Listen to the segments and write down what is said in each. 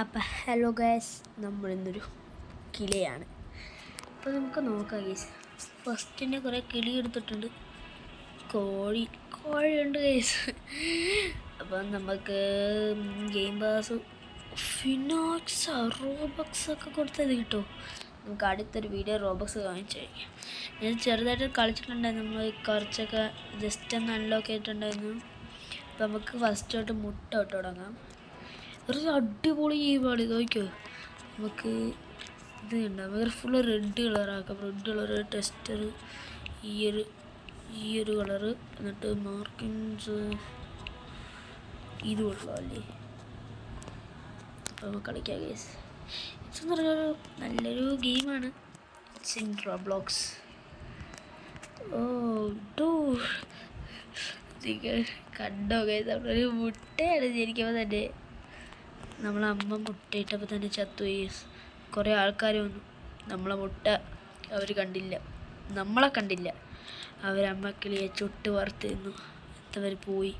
അപ്പം hello guys, നമ്മളിന്നൊരു കിളിയാണ്. അപ്പോൾ നമുക്ക് നോക്കാം ഗൈസ്. ഫസ്റ്റിൻ്റെ കുറേ കിളി എടുത്തിട്ടുണ്ട്, കോഴിയുണ്ട് ഗൈസ്. അപ്പം നമുക്ക് ഗെയിം പാസ് ഫിനോക്സ് റോബക്സ് ഒക്കെ കൊടുത്തത് കിട്ടുമോ? നമുക്ക് അടുത്തൊരു വീഡിയോ റോബക്സ് കാണിച്ചു കഴിക്കാം. ഞാൻ ചെറുതായിട്ട് കളിച്ചിട്ടുണ്ടായിരുന്നു, നമ്മൾ കുറച്ചൊക്കെ ജസ്റ്റ് ഒന്ന് അൺലോക്ക് ചെയ്തിട്ടുണ്ടായിരുന്നു. അപ്പം നമുക്ക് ഫസ്റ്റ് തൊട്ട് മുട്ട തൊട്ട് തുടങ്ങാം. ഒരു അടിപൊളി ഗെയിമാണ് ഇത്. നോക്കിയോ, നമുക്ക് ഇത് ഉണ്ടാകും. വേറെ ഫുള്ള് റെഡ് കളറാക്കാം. റെഡ് കളറ് ടെസ്റ്റർ, ഈ ഒരു കളറ്, എന്നിട്ട് മാർക്കിങ്സ് ഇത് കൊള്ളാമല്ലേ. അപ്പോൾ നമുക്ക് കളിക്കാം ഗൈസ്. ഇതെന്ന് പറഞ്ഞൊരു നല്ലൊരു ഗെയിമാണ്. റോബ്ലോക്സ്. ഓ ഡൂ കണ്ടോ ഗൈസ്, നമ്മളൊരു മുട്ടയാണ് ശരിക്കുമ്പോൾ തന്നെ. നമ്മളമ്മ മുട്ടയിട്ടപ്പോൾ തന്നെ ചത്തുപോയി. കുറേ ആൾക്കാർ വന്നു, നമ്മളെ മുട്ട അവർ കണ്ടില്ല, നമ്മളെ കണ്ടില്ല. അവരമ്മക്കിളിയെ ചുട്ട് വറുത്തിരുന്നു, അവർ പോയി.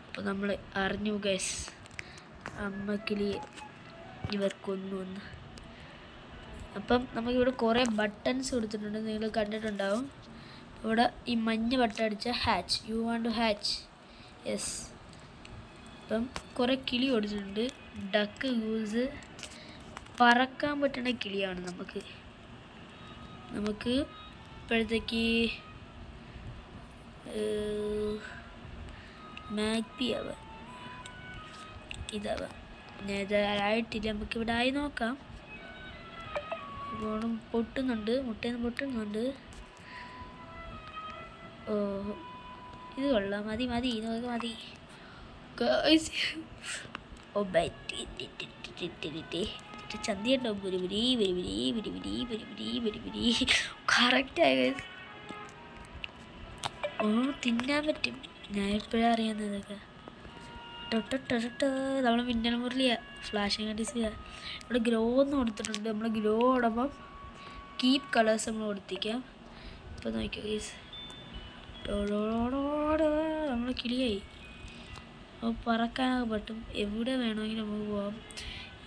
അപ്പോൾ നമ്മൾ അറിഞ്ഞു ഗൈസ്, അമ്മക്കിളിയെ ഇവർ കൊന്നു എന്ന്. അപ്പം നമുക്കിവിടെ കുറേ ബട്ടൺസ് കൊടുത്തിട്ടുണ്ട്, നിങ്ങൾ കണ്ടിട്ടുണ്ടാവും. ഇവിടെ ഈ മഞ്ഞ ബട്ടൺ അടിച്ചാൽ hatch, you want to hatch, yes. അപ്പം കുറേ കിളി കൊടുത്തിട്ടുണ്ട്. ഡക്ക് യൂസ് പറക്കാൻ പറ്റുന്ന കിളിയാണ് നമുക്ക് ഇപ്പോഴത്തേക്ക് മാഗ്പി ആവാം, ഇതാവാം. ഞാൻ ഇതായിട്ടില്ല, നമുക്കിവിടെ ആയി നോക്കാം. ഇപ്പോൾ പൊട്ടുന്നുണ്ട്, മുട്ടയിൽ നിന്ന് പൊട്ടുന്നുണ്ട്. ഓ ഇത് കൊള്ളാം, മതി നോക്കാം, മതി. ഓ ചന്തിയുണ്ടോ? കറക്റ്റായി. ഓ തിന്നാൻ പറ്റും, ഞാൻ എപ്പോഴാണ് അറിയാവുന്നത് ഇതൊക്കെ. നമ്മൾ മിന്നൽ മുരളിയാ, ഫ്ലാഷിങ് കണ്ടീസ്. ഇവിടെ ഗ്രോ എന്ന് കൊടുത്തിട്ടുണ്ട്. നമ്മൾ ഗ്രോ ഇടുമ്പം കീപ്പ് കളേഴ്സ് നമ്മൾ കൊടുത്തിക്കാം. ഇപ്പം നോക്കിയോ ഗൈസ്, നമ്മൾ കിളിയായി. അപ്പോൾ പറക്കാനൊക്കെ പറ്റും, എവിടെ വേണമെങ്കിലും നമുക്ക് പോകാം.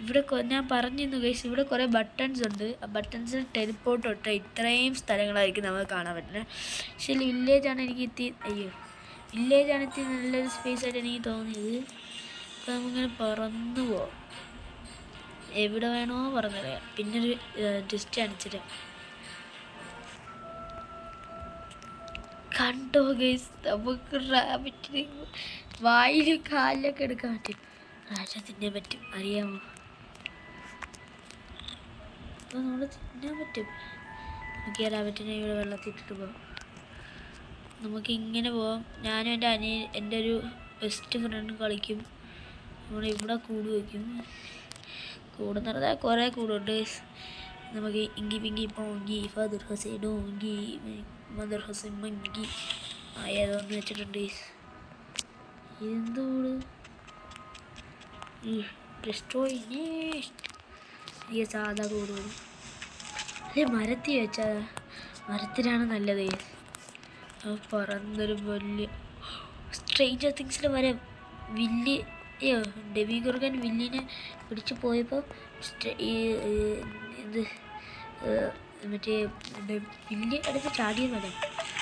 ഇവിടെ ഞാൻ പറഞ്ഞിരുന്നു ഗൈസ്, ഇവിടെ കുറേ ബട്ടൺസ് ഉണ്ട്. ആ ബട്ടൺസിൽ ടെലിപ്പോർട്ട് തൊട്ട് ഇത്രയും സ്ഥലങ്ങളായിരിക്കും നമുക്ക് കാണാൻ പറ്റുന്നത്. പക്ഷേ വില്ലേജാണ് എനിക്ക് വില്ലേജാണ് നല്ലൊരു സ്പേസ് ആയിട്ട് എനിക്ക് തോന്നിയത്. അപ്പോൾ നമുക്കിങ്ങനെ പറന്നു പോവാം, എവിടെ വേണോ പറഞ്ഞറിയാം. പിന്നൊരു ജസ്റ്റ് അടിച്ചിട്ട് കണ്ടോ ഗൈസ്, നമുക്ക് റാബിറ്റിന് വായിലും കാലിലൊക്കെ എടുക്കാൻ പറ്റും, റാജ തിന്നാൻ പറ്റും, അറിയാമോ? അപ്പോൾ നമ്മൾ തിന്നാൻ പറ്റും. നമുക്ക് ഈ റാബിറ്റിനെ ഇവിടെ വെള്ളത്തിൽ ഇട്ടിട്ട് പോകാം. നമുക്കിങ്ങനെ പോവാം. ഞാനും എൻ്റെ ഒരു ബെസ്റ്റ് ഫ്രണ്ടും കളിക്കും. നമ്മളിവിടെ കൂട് വയ്ക്കും. കൂടെന്ന് പറഞ്ഞാൽ കുറേ കൂടുണ്ട്. നമുക്ക് ഇങ്കി പിങ്കി പോങ്കി ഫാദർ ഹസൈൻ ഓങ്കി മദർ ഹസൈൻ മങ്കി ഏതോന്ന് വെച്ചിട്ടുണ്ട്. എന്തോട് ഈ സാധാ കൂട് അല്ലേ, മരത്തിൽ വെച്ചാൽ മരത്തിലാണ് നല്ലത്. പറന്നൊരു വലിയ സ്ട്രേഞ്ചർ തിങ്സിൽ വരെ ഡെമി ഗോർഗൻ വില്ലിനെ പിടിച്ചു പോയപ്പോൾ ഇത് മറ്റേ വില്ല് അടുത്ത് ചാടിയതല്ലേ.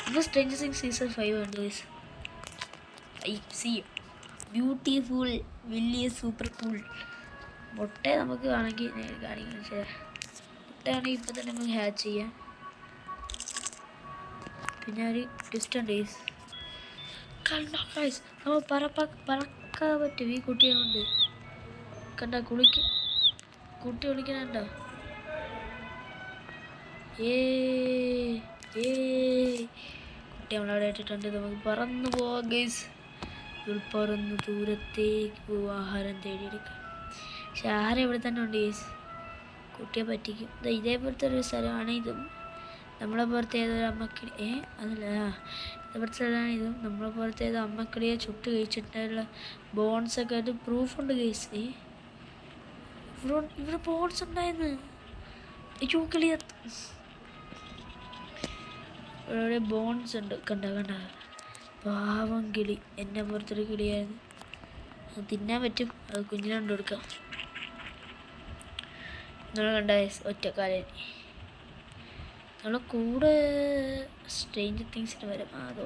ഇപ്പോൾ സ്ട്രേഞ്ചർ തിങ്സ് സീസൺ 5 ഉണ്ട് guys. I see beautiful Willy super cool. മുട്ട നമുക്ക് വേണമെങ്കിൽ മുട്ടയാണെങ്കിൽ ഇപ്പം തന്നെ നമുക്ക് ഹാച്ച് ചെയ്യാം. പിന്നെ ഒരു ട്വിസ്റ്റ് ഉണ്ട് ഗൈസ്, കണ്ടോ ഗൈസ്, നമ്മൾ പറക്കാൻ പറ്റും ഈ കുട്ടിയെ കൊണ്ട്. കണ്ട കുട്ടി വിളിക്കണുണ്ടോ? കുട്ടി നമ്മളവിടെ ഇട്ടിട്ടുണ്ട്. നമുക്ക് പറന്നു പോവാം ഗൈസ്. പറന്ന് ദൂരത്തേക്ക് പോവാം, ആഹാരം തേടിയെടുക്കാം. പക്ഷെ ആഹാരം ഇവിടെ തന്നെ ഉണ്ട് ഗൈസ്, കുട്ടിയെ പറ്റിക്കും. ഇതേപോലത്തെ ഒരു സ്ഥലമാണ് ഇതും. നമ്മളെ പുറത്ത് ഏതൊരു അമ്മക്കിളി അതല്ല ഇതേപോലത്തെ സ്ഥലമാണ് ഇതും. നമ്മളെ പുറത്ത് ഏതോ അമ്മക്കിളിയെ ചുട്ട് കഴിച്ചിട്ടുള്ള ബോൺസൊക്കെ ആയിട്ട് പ്രൂഫുണ്ട് ഗൈസ്. ഇവിടെ ബോൺസ് ഉണ്ടായിരുന്നു. അയ്യോ കിളി, ഇവിടെ ബോൺസ് ഉണ്ട്. കണ്ട പാവം കിളി, എന്നെ പുറത്തൊരു കിളിയായിരുന്നു. അത് തിന്നാൻ പറ്റും, അത് കുഞ്ഞിനെ കൊണ്ട് കൊടുക്കാം. നമ്മൾ കണ്ട ഒറ്റക്കാലൻ നമ്മളെ കൂടെ സ്ട്രേഞ്ചർ തിങ്സിന് വരാം. അതോ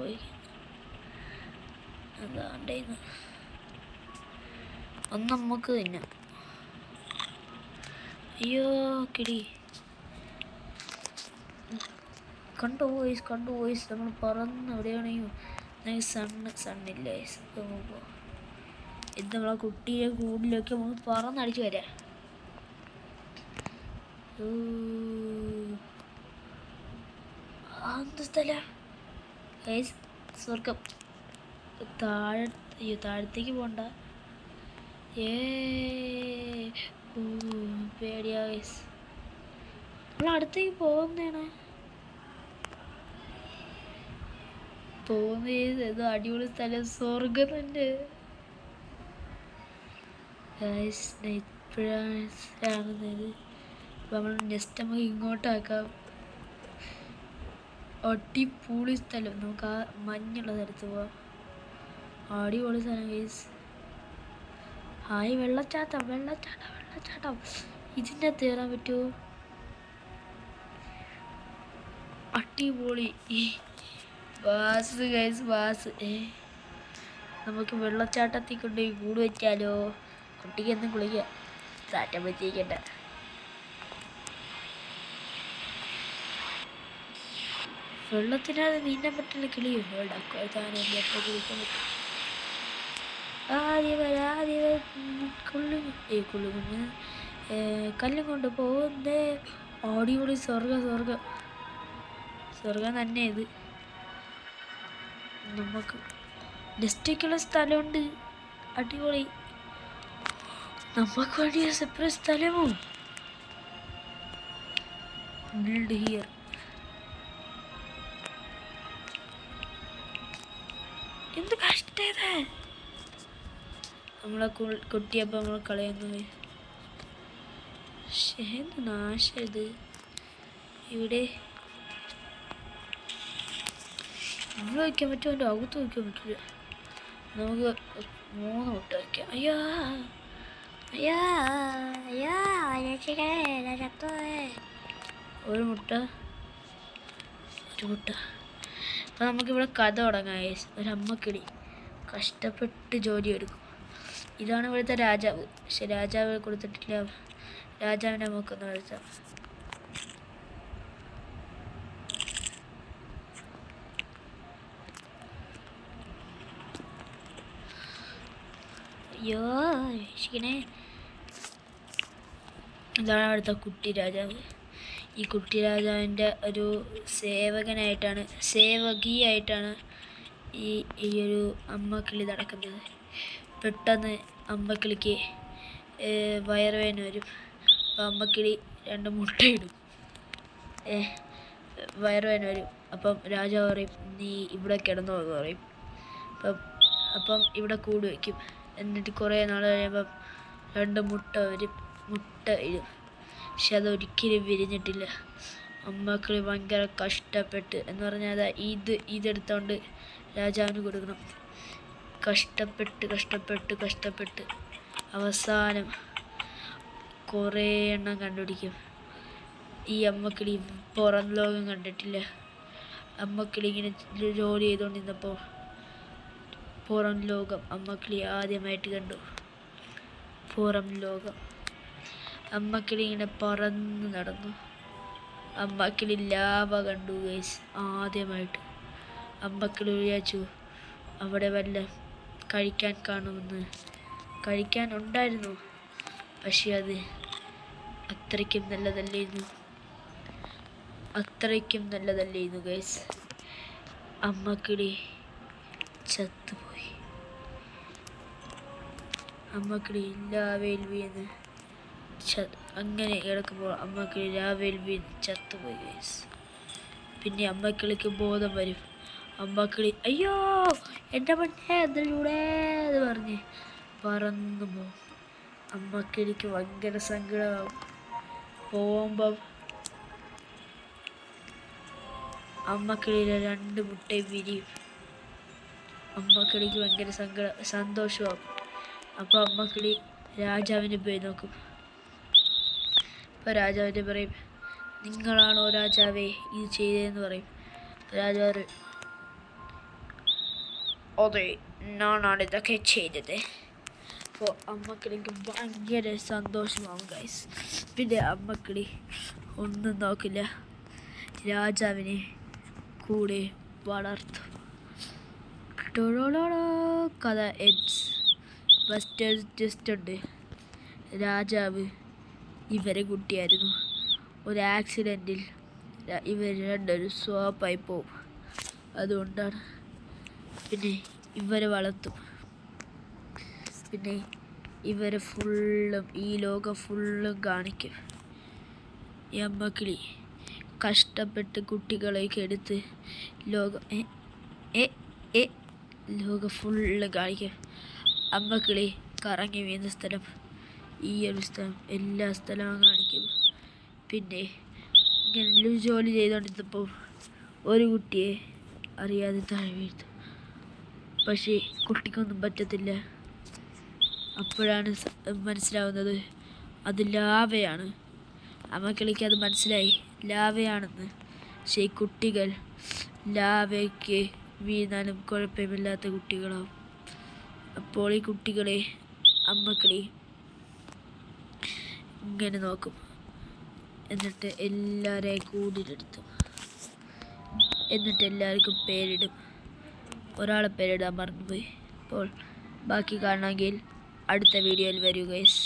അതാണ്ടേന്ന് ഒന്ന് നമുക്ക് തന്നെ. അയ്യോ കിടി കണ്ടു വോയിസ് നമ്മൾ പറന്ന് എവിടെയാണെങ്കിൽ സണ്ണില്ല ഇത് നമ്മളെ കുട്ടിയെ കൂടിലൊക്കെ നമുക്ക് പറന്നടിച്ച് വരാം. എന്ത് സ്ഥല സ്വർഗം. താഴത്തേക്ക് പോണ്ട. പേടിയാ നമ്മൾ അടുത്തേക്ക് പോകുന്നതാണ്. ഏതോ അടിപൊളി സ്ഥലം, സ്വർഗം തന്നെ. ഇപ്പോഴാണ് നമ്മൾ നെക്സ്റ്റ് നമുക്ക് ഇങ്ങോട്ടാക്കാം. അടിപൊളി സ്ഥലം. നമുക്ക് ആ മഞ്ഞുള്ള സ്ഥലത്ത് പോവാം. അടിപൊളി സ്ഥലം ഗൈസ്. ഹായ് വെള്ളച്ചാട്ടം. ഇതിൻ്റെ അകത്ത് കയറാൻ പറ്റുമോ? അടിപൊളി ബാസ് ഗൈസ് ബാസ്. നമുക്ക് വെള്ളച്ചാട്ടത്തിൽ കൊണ്ടുപോയി കൂട് വെച്ചാലോ? കുട്ടിക്ക് എന്തും കുളിക്കാം. സാറ്റം വെച്ചിരിക്കണ്ട. വെള്ളത്തിനകത്ത് നീന്താൻ പറ്റുന്ന കിളിയോ? താനെ എപ്പോൾ കുളിക്കാൻ പറ്റും? കുള്ളുകുഞ്ഞ് കല്ലും കൊണ്ട് പോകുന്നേ. അടിപൊളി സ്വർഗം തന്നെ ഇത്. നമുക്ക് നെക്സ്റ്റേക്കുള്ള സ്ഥലമുണ്ട്. അടിപൊളി. നമുക്ക് വേണ്ടി സെപ്പറേറ്റ് സ്ഥലമോ? Build here. എന്ത് കഷ്ടത. നമ്മളെ കുട്ടിയപ്പോൾ നമ്മൾ കളയുന്നത്. എന്ത് നാശം ഇത്. ഇവിടെ വയ്ക്കാൻ പറ്റുമോ? എൻ്റെ അകത്ത് വയ്ക്കാൻ പറ്റില്ല. നമുക്ക് 3 മുട്ട വയ്ക്കാം. അയ്യോ ഒരു മുട്ട. അപ്പം നമുക്കിവിടെ കഥ തുടങ്ങാം. ഒരു അമ്മക്കിളി കഷ്ടപ്പെട്ട് ജോലി എടുക്കും. ഇതാണ് ഇവിടുത്തെ രാജാവ്. പക്ഷെ രാജാവ് കൊടുത്തിട്ടില്ല. രാജാവിനെ നമുക്കൊന്ന് കളിച്ചാൽ. അയ്യോ രക്ഷിക്കണേ. ഇതാണ് അവിടുത്തെ കുട്ടി രാജാവ്. ഈ കുട്ടി രാജാവിൻ്റെ ഒരു സേവകിയായിട്ടാണ് ഈ ഒരു അമ്മക്കിളി നടക്കുന്നത്. പെട്ടെന്ന് അമ്മക്കിളിക്ക് വയറുവേദന വരും. അപ്പോൾ അമ്മക്കിളി 2 മുട്ടയിടും. വയറുവേദന വരും. അപ്പം രാജാവ് പറയും, നീ ഇവിടെ കിടന്നോ എന്ന് പറയും. അപ്പം ഇവിടെ കൂട് വയ്ക്കും. എന്നിട്ട് കുറേ നാൾ കഴിയുമ്പം 2 മുട്ട ഇടും. പക്ഷെ അതൊരിക്കലും വിരിഞ്ഞിട്ടില്ല. അമ്മക്കിളി ഭയങ്കര കഷ്ടപ്പെട്ട് എന്ന് പറഞ്ഞാൽ ഇതെടുത്തോണ്ട് രാജാവിന് കൊടുക്കണം. കഷ്ടപ്പെട്ട് അവസാനം കുറേ എണ്ണം കണ്ടുപിടിക്കും. ഈ അമ്മക്കിളി പുറം ലോകം കണ്ടിട്ടില്ല. അമ്മക്കിളി ഇങ്ങനെ ജോലി ചെയ്തുകൊണ്ടിരുന്നപ്പോൾ പുറം ലോകം അമ്മക്കിളി ആദ്യമായിട്ട് കണ്ടു. പുറം ലോകം. അമ്മക്കിളി ഇങ്ങനെ പറന്ന് നടന്നു. അമ്മക്കിളി ലാവ കണ്ടു ഗൈസ് ആദ്യമായിട്ട്. അമ്മക്കിളി വിചാരിച്ചു അവിടെ വല്ല കഴിക്കാൻ കാണുമെന്ന്. കഴിക്കാൻ ഉണ്ടായിരുന്നു. പക്ഷെ അത് അത്രയ്ക്കും നല്ലതല്ലായിരുന്നു ഗൈസ്. അമ്മക്കിളി ചത്തുപോയി. അമ്മക്കിളി ലാവയിൽ വീണ് അങ്ങനെ കിടക്കുമ്പോൾ അമ്മക്കിളി ലാവയിൽ വീണ് ചത്തുപോയി ഗൈസ്. പിന്നെ അമ്മക്കിളിക്ക് ബോധം വരും. അമ്മക്കിളി അയ്യോ എൻ്റെ പൊന്നേ എന്താ ചൂടേന്ന് പറഞ്ഞ് പറന്നു പോകും. അമ്മക്കിളിക്ക് ഭയങ്കര സങ്കടമാവും. പോകുമ്പം അമ്മക്കിളിയിലെ 2 മുട്ടയും വിരിയും. അമ്മക്കിളിക്ക് ഭയങ്കര സന്തോഷമാവും. അപ്പോൾ അമ്മക്കിളി രാജാവിനെ പോയി നോക്കും. അപ്പോൾ രാജാവിൻ്റെ പറയും, നിങ്ങളാണോ രാജാവേ ഇത് ചെയ്തതെന്ന് പറയും. രാജാവ്, അതെ, ഞാനാണ് ഇതൊക്കെ ചെയ്തത്. അപ്പോൾ അമ്മക്കിളിക്ക് ഭയങ്കര സന്തോഷമാവും ഗൈസ്. പിന്നെ അമ്മക്കിളി ഒന്നും നോക്കില്ല, രാജാവിനെ കൂടെ വളർത്തും. കഥ എൻഡ്സ്. ഫസ്റ്റ് ട്വിസ്റ്റ് ഉണ്ട്. രാജാവ് ഇവരെ കുട്ടിയായിരുന്നു. ഒരു ആക്സിഡൻറ്റിൽ ഇവർ രണ്ടുപേരും സ്വാപ്പായി പോവും. അതുകൊണ്ടാണ്. പിന്നെ ഇവരെ വളർത്തും. പിന്നെ ഇവരെ ഫുള്ളും ഈ ലോകം ഫുള്ളും കാണിക്കും. ഈ അമ്മക്കിളി കഷ്ടപ്പെട്ട് കുട്ടികളെയൊക്കെ എടുത്ത് ലോകം ലോകം ഫുള്ളും കാണിക്കും. അമ്മക്കിളി കറങ്ങി വീഴുന്ന സ്ഥലം, ഈ ഒരു സ്ഥലം, എല്ലാ സ്ഥലവും കാണിക്കും. പിന്നെ ഇങ്ങനെ ജോലി ചെയ്തുകൊണ്ടിരുന്നപ്പോൾ ഒരു കുട്ടിയെ അറിയാതെ താഴെ വീഴ്ത്തു. പക്ഷേ കുട്ടിക്കൊന്നും പറ്റത്തില്ല. അപ്പോഴാണ് മനസ്സിലാവുന്നത് അത് ലാവയാണ്. അമ്മക്കിളിക്ക് അത് മനസ്സിലായി, ലാവയാണെന്ന്. പക്ഷേ ഈ കുട്ടികൾ ലാവയ്ക്ക് വീണാലും കുഴപ്പമില്ലാത്ത കുട്ടികളാവും. അപ്പോൾ ഈ കുട്ടികളെ അമ്മക്കിളി ഇങ്ങനെ നോക്കും. എന്നിട്ട് എല്ലാവരെയും കൂടിലെടുത്തു. എന്നിട്ട് എല്ലാവർക്കും പേരിടും. ഒരാളെ പേരിടാൻ മറന്നുപോയി. അപ്പോൾ ബാക്കി കാണണമെങ്കിൽ അടുത്ത വീഡിയോയിൽ വരൂ ഗൈസ്.